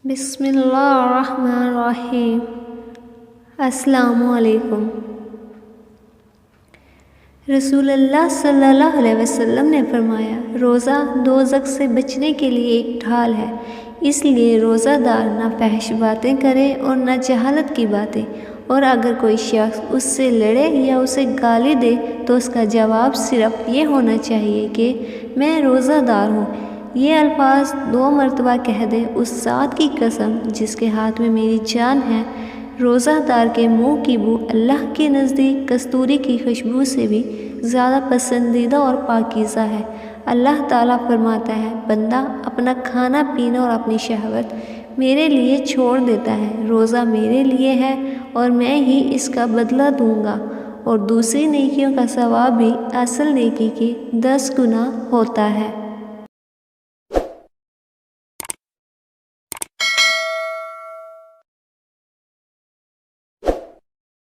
بسم اللہ الرحمن الرحیم۔ السلام علیکم۔ رسول اللہ صلی اللہ علیہ وسلم نے فرمایا، روزہ دوزخ سے بچنے کے لیے ایک ڈھال ہے، اس لیے روزہ دار نہ فحش باتیں کرے اور نہ جہالت کی باتیں، اور اگر کوئی شخص اس سے لڑے یا اسے گالی دے تو اس کا جواب صرف یہ ہونا چاہیے کہ میں روزہ دار ہوں۔ یہ الفاظ 2 مرتبہ کہہ دے، اس ذات کی قسم جس کے ہاتھ میں میری جان ہے، روزہ دار کے منہ کی بو اللہ کے نزدیک کستوری کی خوشبو سے بھی زیادہ پسندیدہ اور پاکیزہ ہے۔ اللہ تعالیٰ فرماتا ہے، بندہ اپنا کھانا پینا اور اپنی شہوت میرے لیے چھوڑ دیتا ہے، روزہ میرے لیے ہے اور میں ہی اس کا بدلہ دوں گا، اور دوسری نیکیوں کا ثواب بھی اصل نیکی کے 10 گنا ہوتا ہے۔